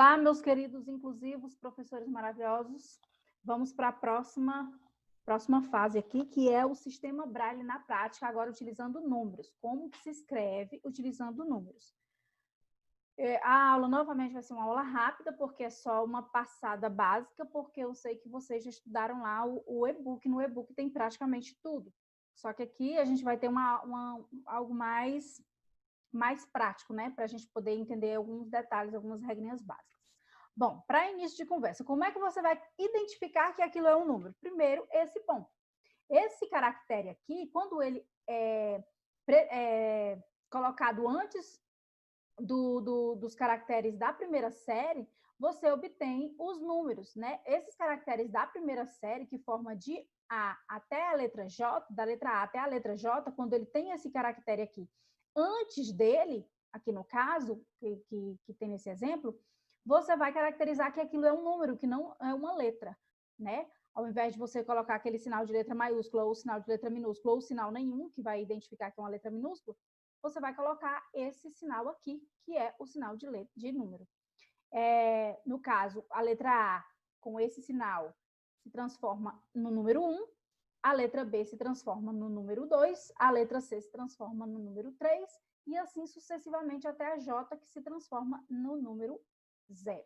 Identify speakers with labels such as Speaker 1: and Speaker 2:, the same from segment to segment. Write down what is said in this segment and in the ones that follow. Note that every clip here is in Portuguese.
Speaker 1: Olá, meus queridos inclusivos, professores maravilhosos. Vamos para a próxima fase aqui, que é o sistema Braille na prática, agora utilizando números. Como que se escreve utilizando números? A aula, novamente, vai ser uma aula rápida, porque é só uma passada básica, porque eu sei que vocês já estudaram lá o e-book. No e-book tem praticamente tudo. Só que aqui a gente vai ter algo mais prático, né? Para a gente poder entender alguns detalhes, algumas regrinhas básicas. Bom, para início de conversa, como é que você vai identificar que aquilo é um número? Primeiro, esse ponto. Esse caractere aqui, quando ele é colocado antes dos caracteres da primeira série, você obtém os números, né? Esses caracteres da primeira série, que forma de A até a letra J, da letra A até a letra J, quando ele tem esse caractere aqui, antes dele, aqui no caso, que tem nesse exemplo, você vai caracterizar que aquilo é um número, que não é uma letra, né? Ao invés de você colocar aquele sinal de letra maiúscula ou sinal de letra minúscula ou sinal nenhum, que vai identificar que é uma letra minúscula, você vai colocar esse sinal aqui, que é o sinal de número. No caso, a letra A, com esse sinal, se transforma no número 1, a letra B se transforma no número 2, a letra C se transforma no número 3, e assim sucessivamente até a J, que se transforma no número 0.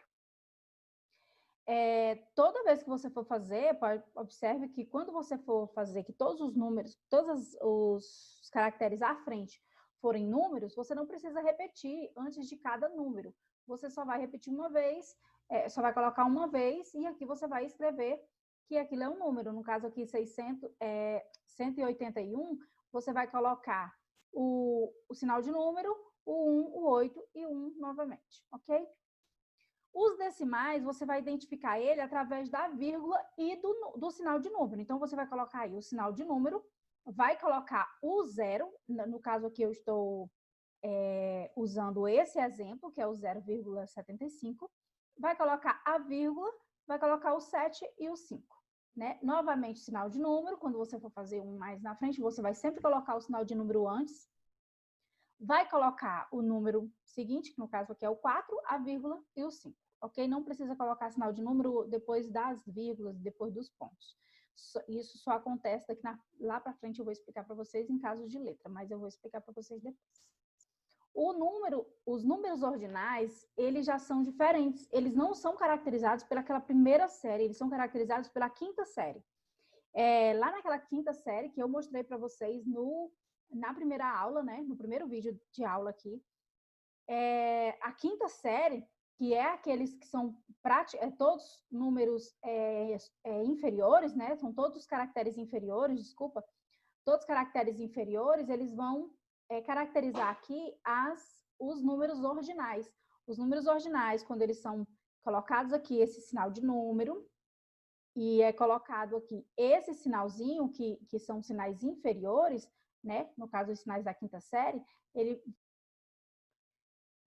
Speaker 1: Toda vez que você for fazer, observe que quando você for fazer que todos os números, todos os caracteres à frente forem números, você não precisa repetir antes de cada número. Você só vai repetir uma vez, só vai colocar uma vez, e aqui você vai escrever que aquilo é um número. No caso aqui, 181, você vai colocar o sinal de número, o 1, o 8 e o 1 novamente, ok? Os decimais, você vai identificar ele através da vírgula e do sinal de número. Então, você vai colocar aí o sinal de número, vai colocar o 0, no caso aqui eu estou usando esse exemplo, que é o 0,75, vai colocar a vírgula, vai colocar o 7 e o 5. Né? Novamente, sinal de número, quando você for fazer um mais na frente, você vai sempre colocar o sinal de número antes, vai colocar o número seguinte, que no caso aqui é o 4, a vírgula e o 5, ok? Não precisa colocar sinal de número depois das vírgulas, depois dos pontos. Isso só acontece daqui lá para frente, eu vou explicar para vocês em casos de letra, mas eu vou explicar para vocês depois. Os números ordinais, eles já são diferentes. Eles não são caracterizados pelaquela primeira série, eles são caracterizados pela quinta série. Lá naquela quinta série que eu mostrei para vocês na primeira aula, né, no primeiro vídeo de aula aqui, a quinta série, que é aqueles que são todos números inferiores, né, são todos caracteres inferiores, desculpa, todos caracteres inferiores, eles vão caracterizar aqui os números ordinais. Os números ordinais, quando eles são colocados aqui, esse sinal de número, e é colocado aqui esse sinalzinho, que são sinais inferiores, né? No caso, os sinais da quinta série,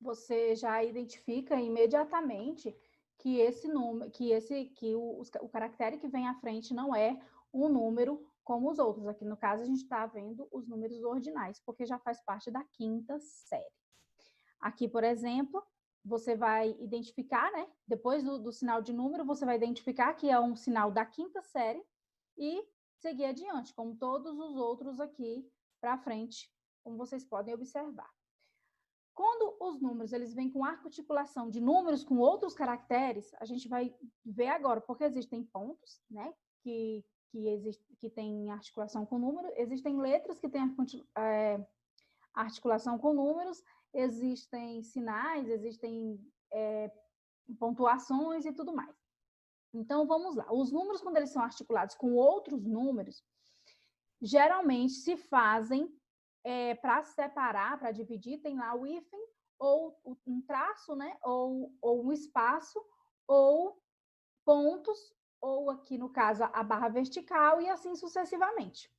Speaker 1: você já identifica imediatamente que o caractere que vem à frente não é um número como os outros. Aqui, no caso, a gente está vendo os números ordinais, porque já faz parte da quinta série. Aqui, por exemplo, você vai identificar, né? Depois do sinal de número, você vai identificar que é um sinal da quinta série e seguir adiante, como todos os outros aqui para frente, como vocês podem observar. Quando os números eles vêm com articulação de números com outros caracteres, a gente vai ver agora, porque existem pontos, né? Que tem articulação com número, existem letras que têm articulação com números, existem sinais, existem pontuações e tudo mais. Então, vamos lá. Os números, quando eles são articulados com outros números, geralmente se fazem para separar, para dividir, tem lá o hífen, ou um traço, né? Ou um espaço, ou pontos, ou aqui no caso a barra vertical, e assim sucessivamente.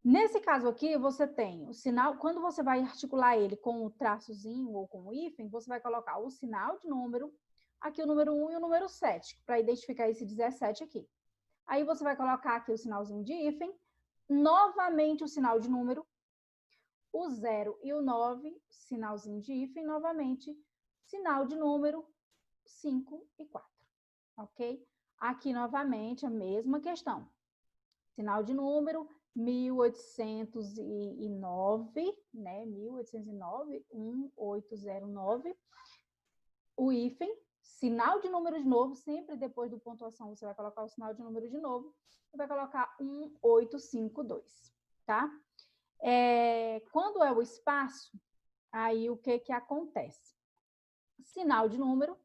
Speaker 1: Nesse caso aqui, você tem o sinal, quando você vai articular ele com o traçozinho ou com o hífen, você vai colocar o sinal de número, aqui o número 1 e o número 7, para identificar esse 17 aqui. Aí você vai colocar aqui o sinalzinho de hífen, novamente o sinal de número, o 0 e o 9, sinalzinho de hífen, novamente, sinal de número, 5 e 4, ok? Aqui, novamente, a mesma questão. Sinal de número, 1809, né? 1809, 1809. O hífen, sinal de número de novo, sempre depois do pontuação você vai colocar o sinal de número de novo, e vai colocar 1852, tá? Quando é o espaço, aí o que acontece? Sinal de número,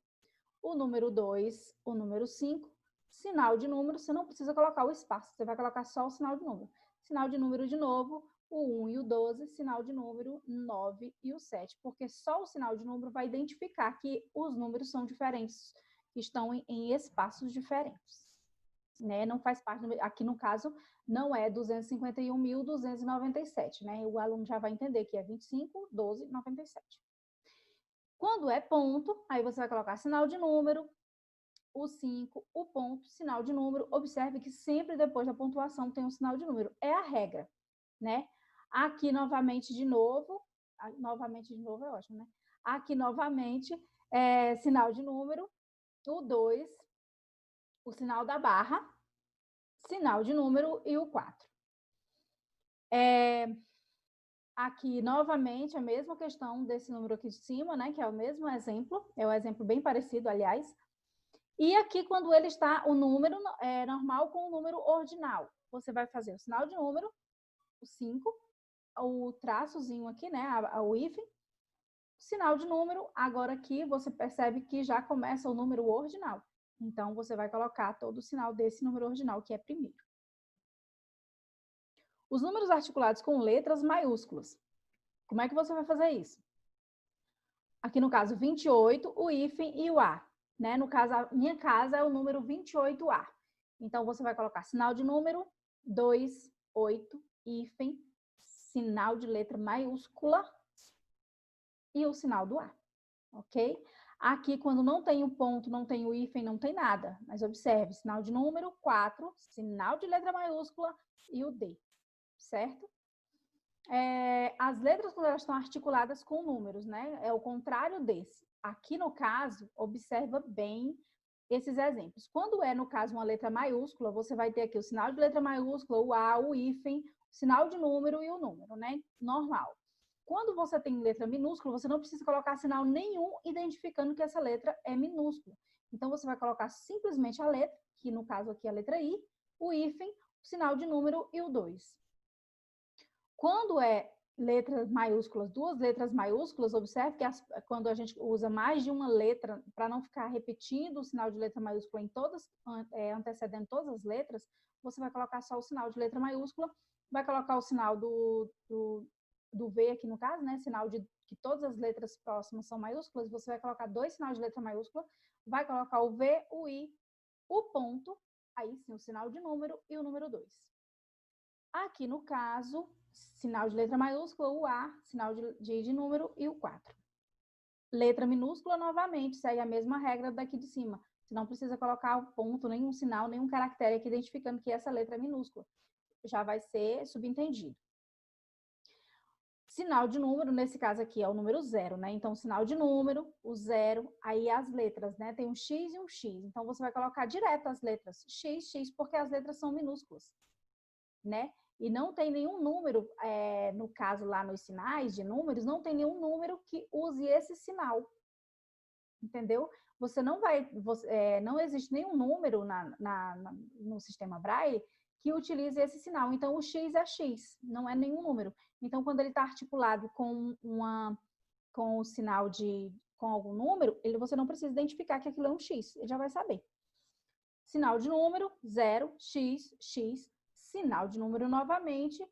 Speaker 1: o número 2, o número 5, sinal de número, você não precisa colocar o espaço, você vai colocar só o sinal de número. Sinal de número de novo, o 1 e o 12, sinal de número 9 e o 7, porque só o sinal de número vai identificar que os números são diferentes, estão em espaços diferentes. Né? Não faz parte, aqui no caso, não é 251.297, né? O aluno já vai entender que é 25, 12, 97. Quando é ponto, aí você vai colocar sinal de número, o 5, o ponto, sinal de número. Observe que sempre depois da pontuação tem um sinal de número. É a regra, né? Aqui, novamente, de novo é ótimo, né? Aqui, novamente, sinal de número, o 2, o sinal da barra, sinal de número e o 4. Aqui, novamente, a mesma questão desse número aqui de cima, né? Que é o mesmo exemplo, é um exemplo bem parecido, aliás. E aqui, quando ele está o número normal com o número ordinal, você vai fazer o sinal de número, o 5, o traçozinho aqui, né? O hífen, sinal de número. Agora aqui você percebe que já começa o número ordinal. Então, você vai colocar todo o sinal desse número ordinal, que é primeiro. Os números articulados com letras maiúsculas. Como é que você vai fazer isso? Aqui no caso 28, o hífen e o A. Né? No caso, a minha casa é o número 28A. Então, você vai colocar sinal de número, 2, 8, hífen, sinal de letra maiúscula e o sinal do A. Ok? Aqui, quando não tem o ponto, não tem o hífen, não tem nada. Mas observe, sinal de número, 4, sinal de letra maiúscula e o D. Certo? As letras, quando elas estão articuladas com números, né? É o contrário desse. Aqui, no caso, observa bem esses exemplos. Quando é, no caso, uma letra maiúscula, você vai ter aqui o sinal de letra maiúscula, o A, o hífen, o sinal de número e o número, né? Normal. Quando você tem letra minúscula, você não precisa colocar sinal nenhum identificando que essa letra é minúscula. Então, você vai colocar simplesmente a letra, que no caso aqui é a letra I, o hífen, o sinal de número e o 2. Quando é letras maiúsculas, duas letras maiúsculas, observe que quando a gente usa mais de uma letra, para não ficar repetindo o sinal de letra maiúscula em todas, antecedendo todas as letras, você vai colocar só o sinal de letra maiúscula, vai colocar o sinal do V aqui no caso, né? Sinal de que todas as letras próximas são maiúsculas, você vai colocar 2 sinais de letra maiúscula, vai colocar o V, o I, o ponto, aí sim o sinal de número e o número 2. Aqui no caso, sinal de letra maiúscula, o A, sinal de número e o 4. Letra minúscula, novamente, segue a mesma regra daqui de cima. Você não precisa colocar o ponto, nenhum sinal, nenhum caractere aqui identificando que essa letra é minúscula. Já vai ser subentendido. Sinal de número, nesse caso aqui, é o número 0, né? Então, sinal de número, o 0, aí as letras, né? Tem um X e um X. Então, você vai colocar direto as letras X, X, porque as letras são minúsculas, né? E não tem nenhum número, no caso lá nos sinais de números, não tem nenhum número que use esse sinal. Entendeu? Você não vai, não existe nenhum número no sistema Braille que utilize esse sinal. Então, o X é X, não é nenhum número. Então, quando ele está articulado com o sinal com algum número, você não precisa identificar que aquilo é um X, ele já vai saber. Sinal de número, 0, X, X. Sinal de número novamente,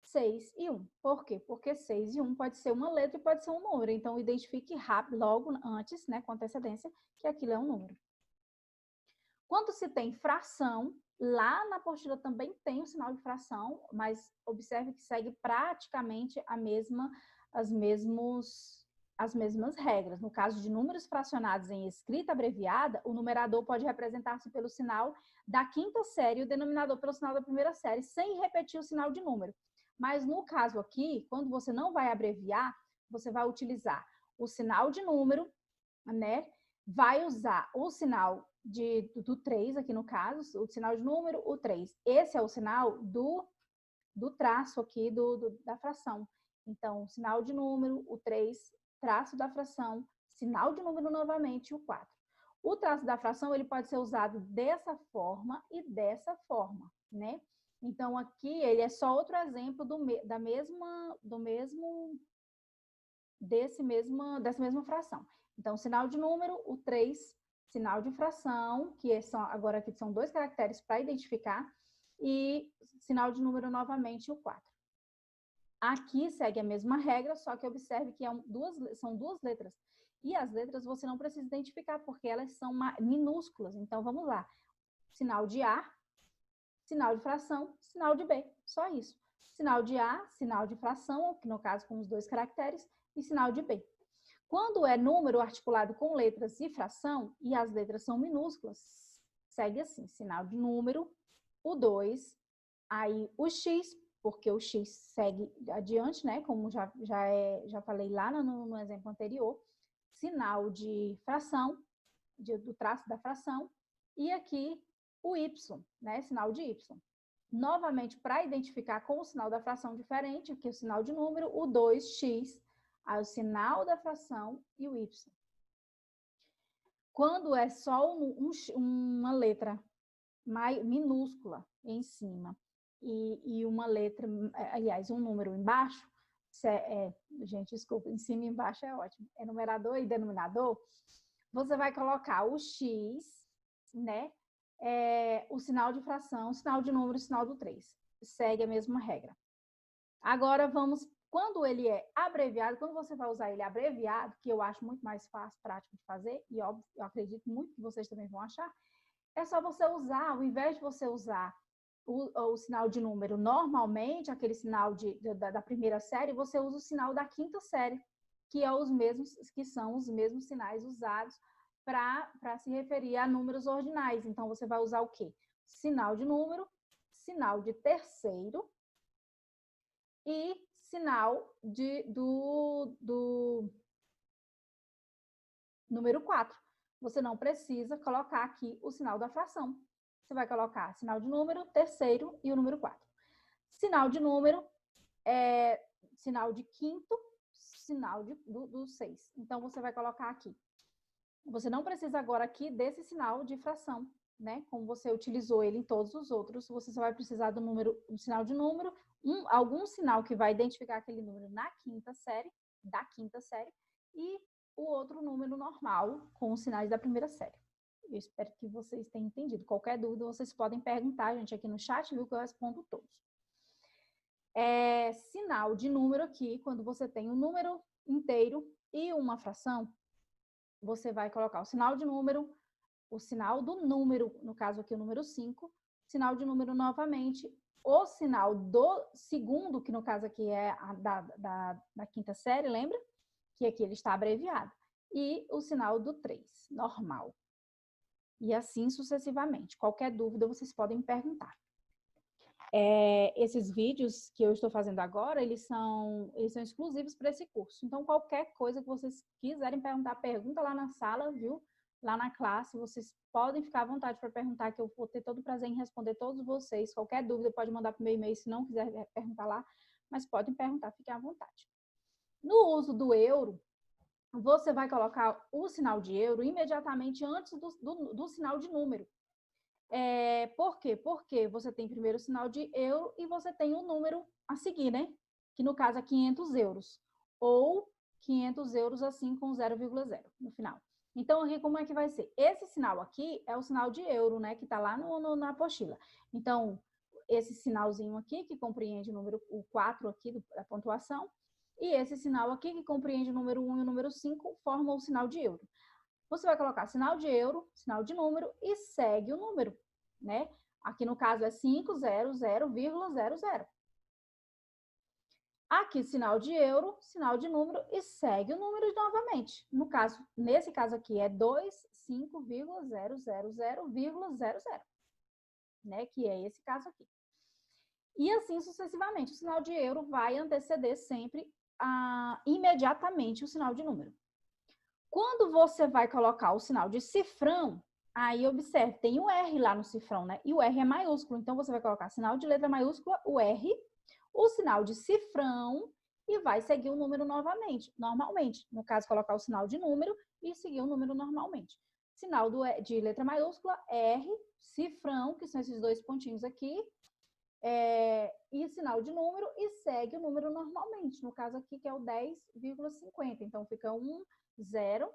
Speaker 1: 6 e 1. Por quê? Porque 6 e 1 pode ser uma letra e pode ser um número. Então, identifique rápido, logo antes, né, com antecedência, que aquilo é um número. Quando se tem fração, lá na apostila também tem o sinal de fração, mas observe que segue praticamente as mesmas regras. No caso de números fracionados em escrita abreviada, o numerador pode representar-se pelo sinal da quinta série e o denominador pelo sinal da primeira série, sem repetir o sinal de número. Mas no caso aqui, quando você não vai abreviar, você vai utilizar o sinal de número, né? vai usar o sinal do 3, aqui no caso, o sinal de número, o 3. Esse é o sinal do traço aqui da fração. Então, sinal de número, o 3, traço da fração, sinal de número novamente, o 4. O traço da fração, ele pode ser usado dessa forma e dessa forma, né? Então, aqui, ele é só outro exemplo dessa mesma fração. Então, sinal de número, o 3, sinal de fração, que agora aqui são 2 caracteres para identificar, e sinal de número novamente, o 4. Aqui segue a mesma regra, só que observe que são 2 letras. E as letras você não precisa identificar, porque elas são minúsculas. Então, vamos lá. Sinal de A, sinal de fração, sinal de B. Só isso. Sinal de A, sinal de fração, que no caso com os 2 caracteres, e sinal de B. Quando é número articulado com letras e fração, e as letras são minúsculas, segue assim, sinal de número, o 2, aí o X, porque o X segue adiante, né? Como já falei lá no exemplo anterior, sinal de fração, do traço da fração, e aqui o Y, né? Sinal de Y. Novamente, para identificar com o sinal da fração diferente, aqui o sinal de número, o 2x, aí o sinal da fração e o Y. Quando é só uma letra minúscula em cima e uma letra, aliás, um número embaixo, gente, desculpa, em cima e embaixo é ótimo, é numerador e denominador, você vai colocar o X, né? O sinal de fração, o sinal de número, o sinal do 3. Segue a mesma regra. Agora vamos, quando ele é abreviado, quando você vai usar ele abreviado, que eu acho muito mais fácil, prático de fazer, e óbvio, eu acredito muito que vocês também vão achar, é só você usar, ao invés de você usar o sinal de número normalmente, aquele sinal da primeira série, você usa o sinal da quinta série, que são os mesmos sinais usados para se referir a números ordinais. Então, você vai usar o quê? Sinal de número, sinal de terceiro e sinal do número 4. Você não precisa colocar aqui o sinal da fração. Você vai colocar sinal de número, terceiro e o número 4. Sinal de número é sinal de quinto, sinal do 6. Então, você vai colocar aqui. Você não precisa agora aqui desse sinal de fração, né? Como você utilizou ele em todos os outros, você só vai precisar do sinal de número, algum sinal que vai identificar aquele número da quinta série, e o outro número normal com os sinais da primeira série. Eu espero que vocês tenham entendido. Qualquer dúvida, vocês podem perguntar, gente, aqui no chat, viu, que eu respondo todos. Sinal de número aqui, quando você tem um número inteiro e uma fração, você vai colocar o sinal de número, o sinal do número, no caso aqui o número 5, sinal de número novamente, o sinal do segundo, que no caso aqui é da quinta série, lembra? Que aqui ele está abreviado. E o sinal do 3, normal. E assim sucessivamente. Qualquer dúvida, vocês podem perguntar. Esses vídeos que eu estou fazendo agora, eles são exclusivos para esse curso. Então, qualquer coisa que vocês quiserem perguntar, pergunta lá na sala, viu? Lá na classe, vocês podem ficar à vontade para perguntar, que eu vou ter todo o prazer em responder todos vocês. Qualquer dúvida, pode mandar para o meu e-mail, se não quiser perguntar lá, mas podem perguntar, fiquem à vontade. No uso do euro, você vai colocar o sinal de euro imediatamente antes do sinal de número. Por quê? Porque você tem primeiro o sinal de euro e você tem um número a seguir, né? Que no caso é 500 euros. Ou 500 euros assim com 0,0 no final. Então, aqui como é que vai ser? Esse sinal aqui é o sinal de euro, né? Que tá lá na apostila. Então, esse sinalzinho aqui, que compreende o 4 aqui da pontuação, e esse sinal aqui, que compreende o número 1 e o número 5, formam o sinal de euro. Você vai colocar sinal de euro, sinal de número e segue o número, né? Aqui no caso é 500,00. Aqui sinal de euro, sinal de número e segue o número novamente. Nesse caso aqui é 25,000,00, né? Que é esse caso aqui. E assim sucessivamente. O sinal de euro vai anteceder sempre imediatamente o sinal de número. Quando você vai colocar o sinal de cifrão, aí observe, tem o R lá no cifrão, né? E o R é maiúsculo, então você vai colocar sinal de letra maiúscula, o R, o sinal de cifrão e vai seguir o número novamente, normalmente. No caso, colocar o sinal de número e seguir o número normalmente. Sinal de letra maiúscula, R, cifrão, que são esses dois pontinhos aqui, e sinal de número e segue o número normalmente. No caso aqui, que é o 10,50. Então, fica 10,50.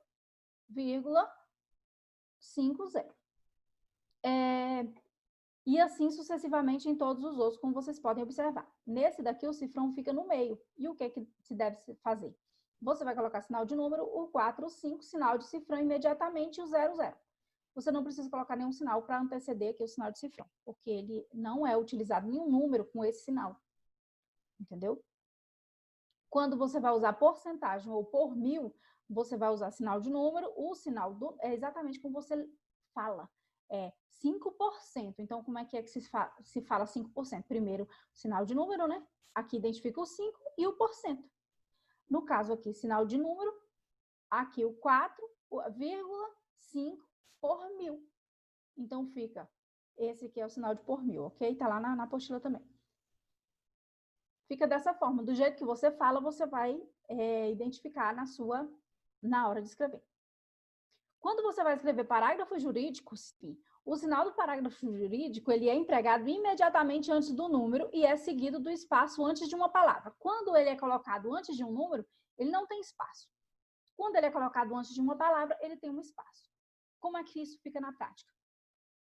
Speaker 1: E assim sucessivamente em todos os outros, como vocês podem observar. Nesse daqui, o cifrão fica no meio. E o que se deve fazer? Você vai colocar sinal de número, o 4, o 5, sinal de cifrão imediatamente e o 00. Você não precisa colocar nenhum sinal para anteceder aqui o sinal de cifrão, porque ele não é utilizado nenhum número com esse sinal. Entendeu? Quando você vai usar porcentagem ou por mil, você vai usar sinal de número, o sinal é exatamente como você fala. É 5%. Então, como é que se fala 5%? Primeiro, sinal de número, né? Aqui identifica o 5 e o porcento. No caso aqui, sinal de número, aqui o 4,5 por mil. Então, fica, esse aqui é o sinal de por mil, ok? Tá lá na apostila também. Fica dessa forma, do jeito que você fala, você vai identificar na hora de escrever. Quando você vai escrever parágrafos jurídicos, o sinal do parágrafo jurídico ele é empregado imediatamente antes do número e é seguido do espaço antes de uma palavra. Quando ele é colocado antes de um número, ele não tem espaço. Quando ele é colocado antes de uma palavra, ele tem um espaço. Como é que isso fica na prática?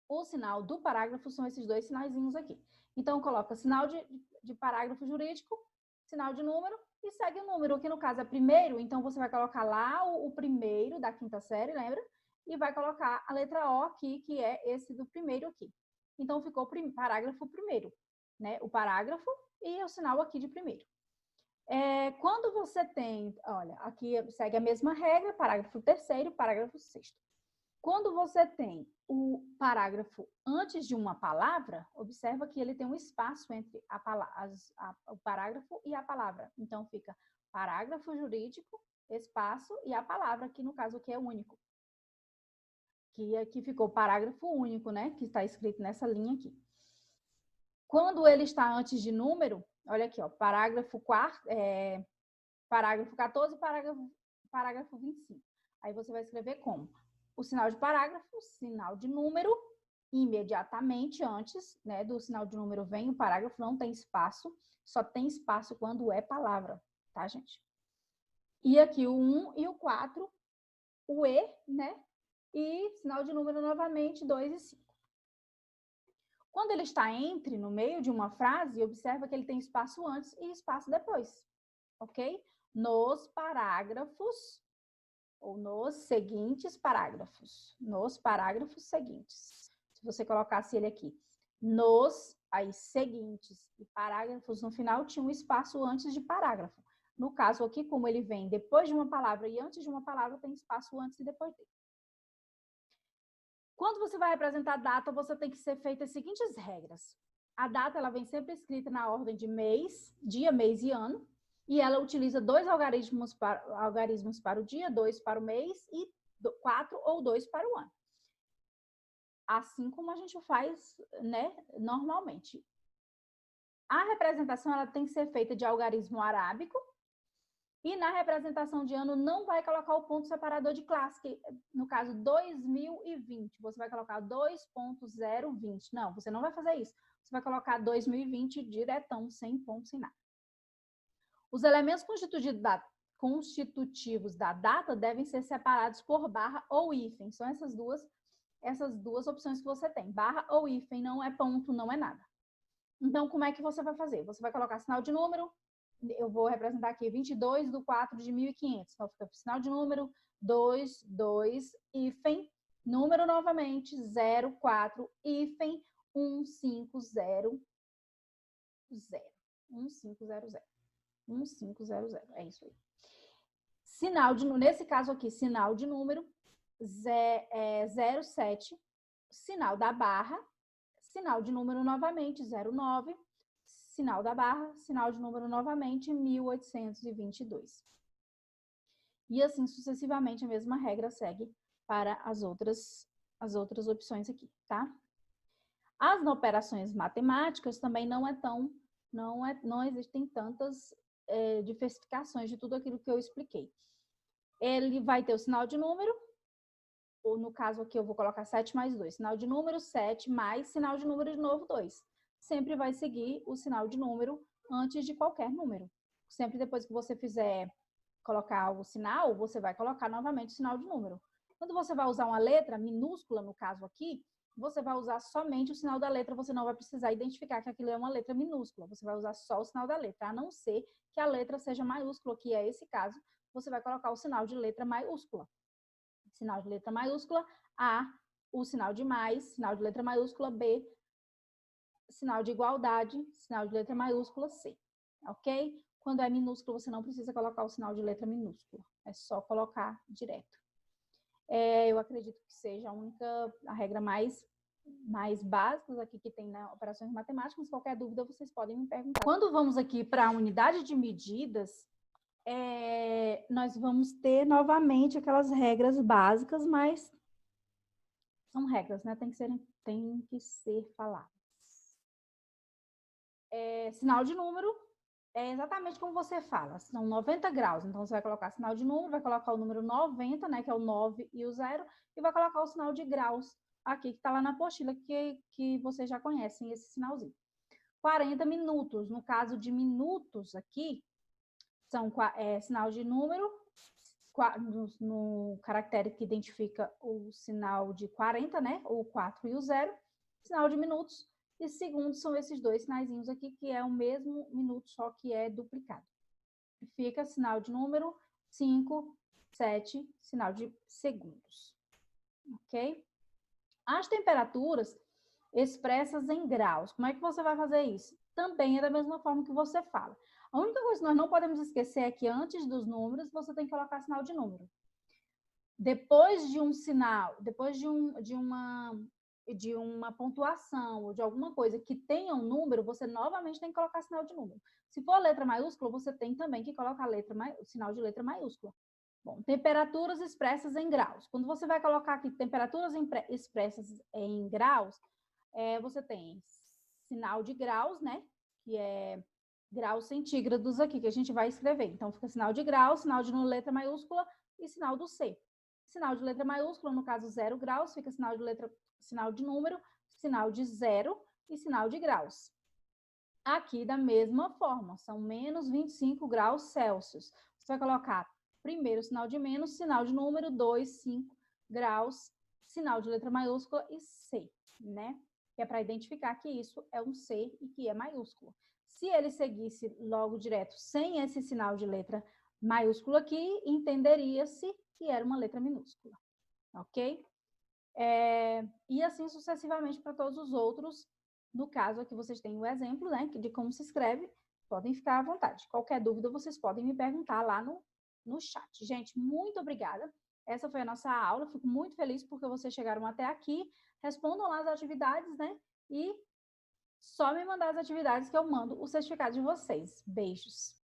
Speaker 1: O sinal do parágrafo são esses dois sinaizinhos aqui. Então, coloca sinal de parágrafo jurídico, sinal de número e segue o número, que no caso é primeiro, então você vai colocar lá o primeiro da quinta série, lembra? E vai colocar a letra O aqui, que é esse do primeiro aqui. Então, ficou parágrafo primeiro, né? O parágrafo e o sinal aqui de primeiro. Quando você tem, olha, aqui segue a mesma regra, parágrafo terceiro, parágrafo sexto. Quando você tem o parágrafo antes de uma palavra, observa que ele tem um espaço entre o parágrafo e a palavra. Então, fica parágrafo jurídico, espaço e a palavra, que no caso aqui é único. Que aqui ficou parágrafo único, né? Que está escrito nessa linha aqui. Quando ele está antes de número, olha aqui, ó, parágrafo 14, parágrafo 25. Aí você vai escrever como? O sinal de parágrafo, sinal de número, imediatamente antes, né, do sinal de número vem o parágrafo, não tem espaço, só tem espaço quando é palavra, tá, gente? E aqui o 1 e o 4, o E, né? E sinal de número novamente, 2 e 5. Quando ele está no meio de uma frase, observa que ele tem espaço antes e espaço depois, ok? Nos parágrafos ou nos seguintes parágrafos. Nos parágrafos seguintes. Se você colocasse ele aqui, aí seguintes e parágrafos no final, tinha um espaço antes de parágrafo. No caso aqui, como ele vem depois de uma palavra e antes de uma palavra, tem espaço antes e depois dele. Quando você vai representar data, você tem que ser feita as seguintes regras. A data, ela vem sempre escrita na ordem de mês, dia, mês e ano. E ela utiliza 2 algarismos para o dia, 2 para o mês e 4 ou 2 para o ano. Assim como a gente faz, né, normalmente. A representação ela tem que ser feita de algarismo arábico e na representação de ano não vai colocar o ponto separador de classe, que no caso 2020, você vai colocar 2.020. Não, você não vai fazer isso. Você vai colocar 2020 diretão, sem ponto, sem nada. Os elementos constitutivos da data devem ser separados por barra ou hífen. São essas duas opções que você tem. Barra ou hífen, não é ponto, não é nada. Então, como é que você vai fazer? Você vai colocar sinal de número, eu vou representar aqui 22/4/1500. Então, fica sinal de número, 2, hífen, número novamente, 04, hífen, 1500. 1500. 1500, é isso aí. Nesse caso aqui, sinal de número 07, sinal da barra, sinal de número novamente 09, sinal da barra, sinal de número novamente 1822. E assim sucessivamente a mesma regra segue para as outras opções aqui, tá? As operações matemáticas também não existem tantas diversificações de tudo aquilo que eu expliquei. Ele vai ter o sinal de número, ou no caso aqui eu vou colocar 7 mais 2, sinal de número 7 mais sinal de número de novo 2. Sempre vai seguir o sinal de número antes de qualquer número. Sempre depois que você fizer colocar o sinal, você vai colocar novamente o sinal de número. Quando você vai usar uma letra minúscula, no caso aqui, você vai usar somente o sinal da letra, você não vai precisar identificar que aquilo é uma letra minúscula, você vai usar só o sinal da letra, a não ser que a letra seja maiúscula, que é esse caso, você vai colocar o sinal de letra maiúscula. Sinal de letra maiúscula, A, o sinal de mais, sinal de letra maiúscula, B, sinal de igualdade, sinal de letra maiúscula, C, ok? Quando é minúsculo, você não precisa colocar o sinal de letra minúscula, é só colocar direto. Eu acredito que seja a regra mais básica aqui que tem na operações matemáticas. Qualquer dúvida, vocês podem me perguntar. Quando vamos aqui para a unidade de medidas, nós vamos ter novamente aquelas regras básicas, mas são regras, né? Tem que ser faladas. Sinal de número é exatamente como você fala, são 90 graus. Então, você vai colocar sinal de número, vai colocar o número 90, né, que é o 9 e o 0, e vai colocar o sinal de graus aqui, que está lá na apostila, que vocês já conhecem esse sinalzinho. 40 minutos, no caso de minutos aqui, são sinal de número, no caractere que identifica o sinal de 40, né, o 4 e o 0, sinal de minutos, e segundos são esses dois sinaizinhos aqui, que é o mesmo minuto, só que é duplicado. Fica sinal de número, 5, 7, sinal de segundos. Ok? As temperaturas expressas em graus. Como é que você vai fazer isso? Também é da mesma forma que você fala. A única coisa que nós não podemos esquecer é que antes dos números, você tem que colocar sinal de número. Depois de um sinal, depois de uma pontuação ou de alguma coisa que tenha um número, você novamente tem que colocar sinal de número. Se for letra maiúscula, você tem também que colocar o sinal de letra maiúscula. Bom, temperaturas expressas em graus. Quando você vai colocar aqui temperaturas expressas em graus, você tem sinal de graus, né? Que é graus centígrados aqui, que a gente vai escrever. Então, fica sinal de grau, sinal de letra maiúscula e sinal do C. Sinal de letra maiúscula, no caso 0 graus, fica sinal de número, sinal de 0 e sinal de graus. Aqui, da mesma forma, são menos 25 graus Celsius. Você vai colocar primeiro sinal de menos, sinal de número, 2, 5 graus, sinal de letra maiúscula e C, né? Que é para identificar que isso é um C e que é maiúsculo. Se ele seguisse logo direto sem esse sinal de letra maiúscula aqui, entenderia-se que era uma letra minúscula, ok? E assim sucessivamente para todos os outros. No caso aqui vocês têm o exemplo, né, de como se escreve, podem ficar à vontade. Qualquer dúvida vocês podem me perguntar lá no chat. Gente, muito obrigada. Essa foi a nossa aula, fico muito feliz porque vocês chegaram até aqui. Respondam lá as atividades, né, e só me mandar as atividades que eu mando o certificado de vocês. Beijos!